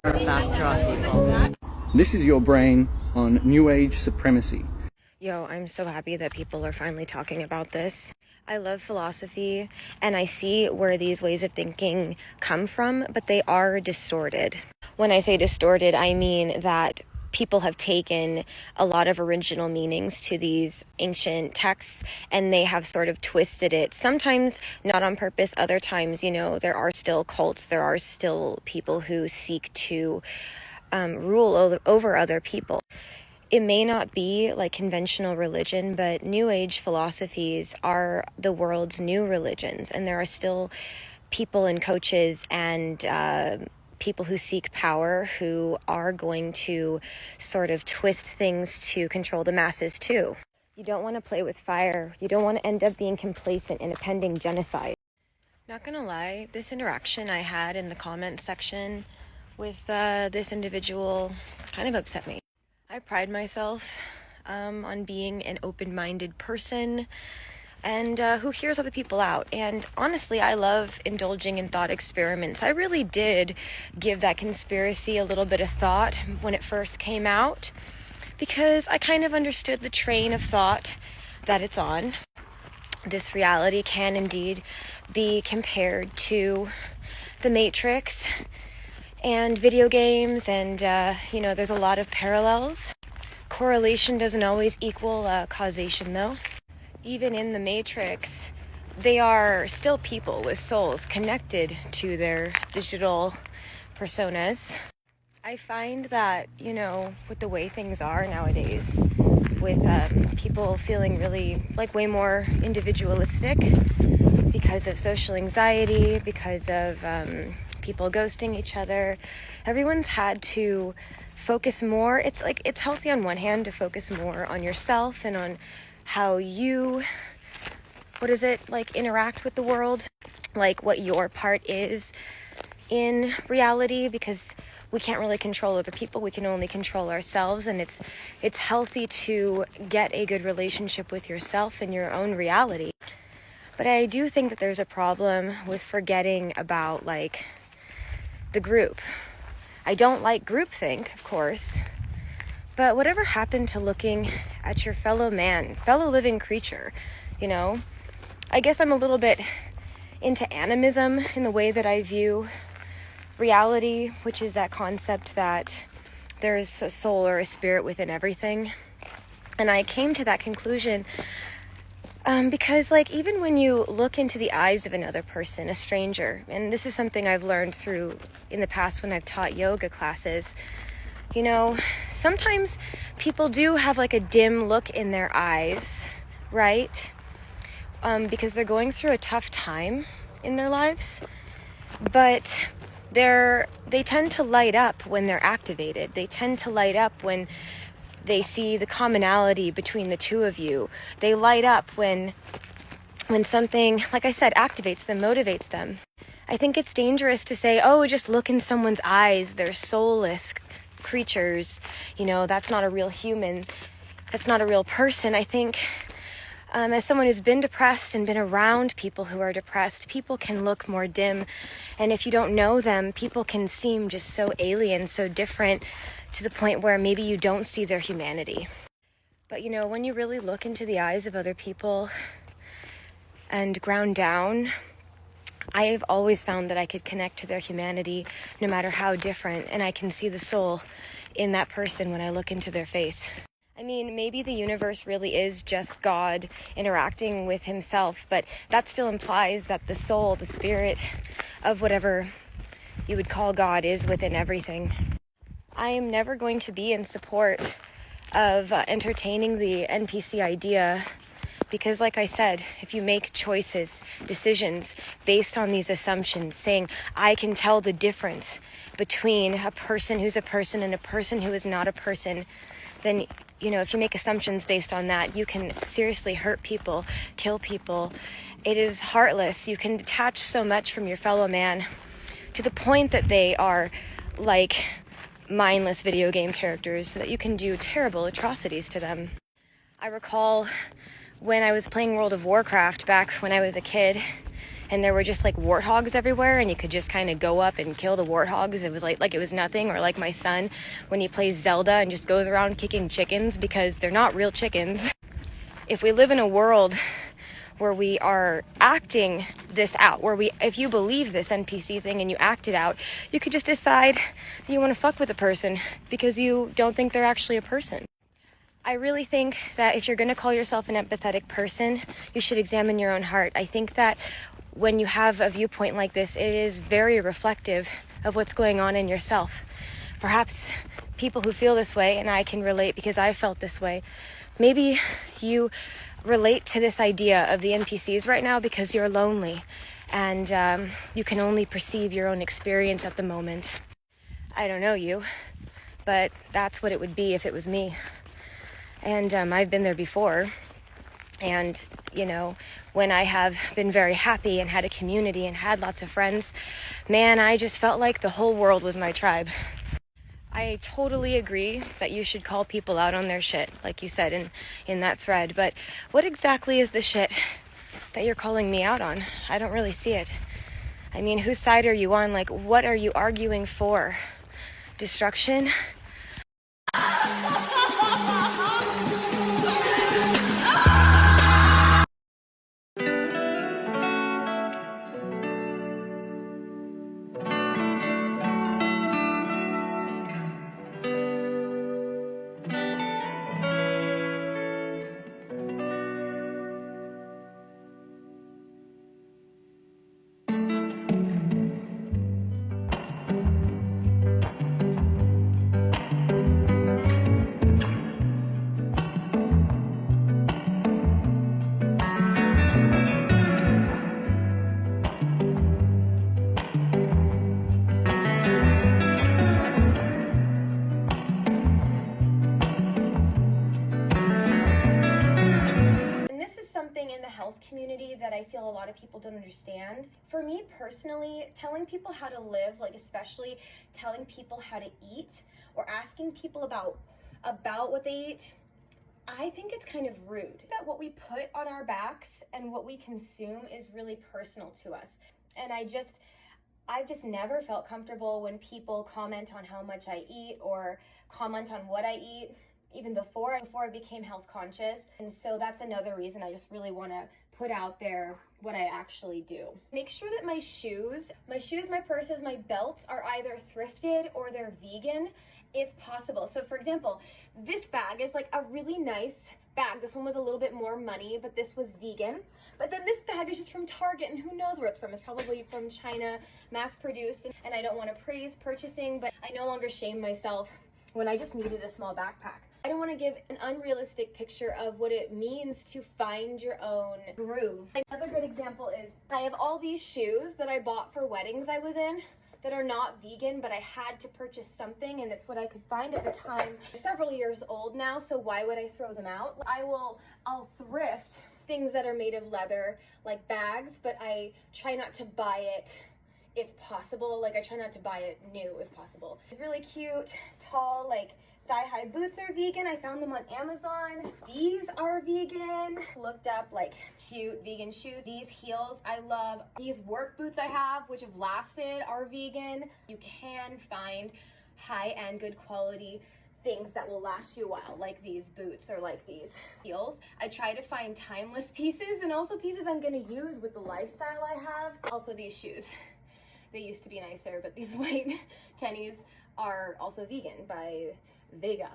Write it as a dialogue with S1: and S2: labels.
S1: Backdraw people. This is your brain on New Age supremacy.
S2: Yo, I'm so happy that people are finally talking about this. I love philosophy, and I see where these ways of thinking come from, but they are distorted. When I say distorted, I mean that people have taken a lot of original meanings to these ancient texts, and they have sort of twisted it. Sometimes not on purpose, other times, there are still cults, there are still people who seek to rule over other people. It may not be like conventional religion, but New Age philosophies are the world's new religions, and there are still people and coaches and people who seek power who are going to sort of twist things to control the masses too. You don't want to play with fire. You don't want to end up being complacent in a pending genocide. Not gonna lie, this interaction I had in the comment section with this individual kind of upset me. I pride myself on being an open-minded person and who hears other people out. And honestly, I love indulging in thought experiments. I really did give that conspiracy a little bit of thought when it first came out, because I kind of understood the train of thought that it's on. This reality can indeed be compared to the Matrix and video games, and there's a lot of parallels. Correlation doesn't always equal causation though. Even in the Matrix, they are still people with souls connected to their digital personas. I find that, with the way things are nowadays, with people feeling really way more individualistic because of social anxiety, because of people ghosting each other. Everyone's had to focus more. It's healthy on one hand to focus more on yourself and on how you, interact with the world, what your part is in reality, because we can't really control other people. We can only control ourselves, and it's healthy to get a good relationship with yourself and your own reality. But I do think that there's a problem with forgetting about the group. I don't like groupthink, of course, but whatever happened to looking at your fellow man, fellow living creature, I guess I'm a little bit into animism in the way that I view reality, which is that concept that there's a soul or a spirit within everything. And I came to that conclusion because even when you look into the eyes of another person, a stranger, and this is something I've learned through in the past when I've taught yoga classes, sometimes people do have a dim look in their eyes, right? Because they're going through a tough time in their lives, but they tend to light up when they're activated. They tend to light up when they see the commonality between the two of you. They light up when something, like I said, activates them, motivates them. I think it's dangerous to say, oh, just look in someone's eyes, they're soulless creatures, that's not a real human, that's not a real person. I think as someone who's been depressed and been around people who are depressed, people can look more dim, and if you don't know them, people can seem just so alien, so different, to the point where maybe you don't see their humanity. But when you really look into the eyes of other people and ground down, I've always found that I could connect to their humanity no matter how different, and I can see the soul in that person when I look into their face. I mean, maybe the universe really is just God interacting with himself, but that still implies that the soul, the spirit of whatever you would call God, is within everything. I am never going to be in support of entertaining the NPC idea, because like I said, if you make choices, decisions based on these assumptions, saying I can tell the difference between a person who's a person and a person who is not a person, then if you make assumptions based on that, you can seriously hurt people, kill people. It is heartless. You can detach so much from your fellow man to the point that they are mindless video game characters, so that you can do terrible atrocities to them. I recall when I was playing World of Warcraft back when I was a kid, and there were just like warthogs everywhere, and you could just kind of go up and kill the warthogs. It was like it was nothing. Or like my son when he plays Zelda and just goes around kicking chickens because they're not real chickens. If we live in a world where we are acting this out, if you believe this NPC thing and you act it out, you could just decide that you want to fuck with a person because you don't think they're actually a person. I really think that if you're going to call yourself an empathetic person, you should examine your own heart. I think that when you have a viewpoint like this, it is very reflective of what's going on in yourself. Perhaps people who feel this way, and I can relate because I felt this way, maybe you relate to this idea of the NPCs right now because you're lonely and you can only perceive your own experience at the moment. I don't know you, but that's what it would be if it was me. And I've been there before. And, you know, when I have been very happy and had a community and had lots of friends, man, I just felt like the whole world was my tribe. I totally agree that you should call people out on their shit, like you said in that thread. But what exactly is the shit that you're calling me out on? I don't really see it. I mean, whose side are you on? Like, what are you arguing for? Destruction? In the health community that I feel a lot of people don't understand. For me personally, telling people how to live, like especially telling people how to eat or asking people about what they eat, I think it's kind of rude. That what we put on our backs and what we consume is really personal to us. And I've just never felt comfortable when people comment on how much I eat or comment on what I eat, even before I became health conscious. And so that's another reason I just really want to put out there what I actually do. Make sure that my shoes, my purses, my belts are either thrifted or they're vegan if possible. So for example, this bag is like a really nice bag. This one was a little bit more money, but this was vegan. But then this bag is just from Target, and who knows where it's from. It's probably from China, mass produced. And I don't want to praise purchasing, but I no longer shame myself when I just needed a small backpack. I don't want to give an unrealistic picture of what it means to find your own groove. Another good example is I have all these shoes that I bought for weddings I was in that are not vegan, but I had to purchase something and it's what I could find at the time. They're several years old now, so why would I throw them out? I'll thrift things that are made of leather, like bags, but I try not to buy it if possible. Like I try not to buy it new if possible. It's really cute, tall, like thigh-high boots are vegan. I found them on Amazon. These are vegan. Looked up like cute vegan shoes. These heels I love. These work boots I have, which have lasted, are vegan. You can find high-end, good quality things that will last you a while, like these boots or like these heels. I try to find timeless pieces and also pieces I'm gonna use with the lifestyle I have. Also these shoes. They used to be nicer, but these white tennies are also vegan by Vega.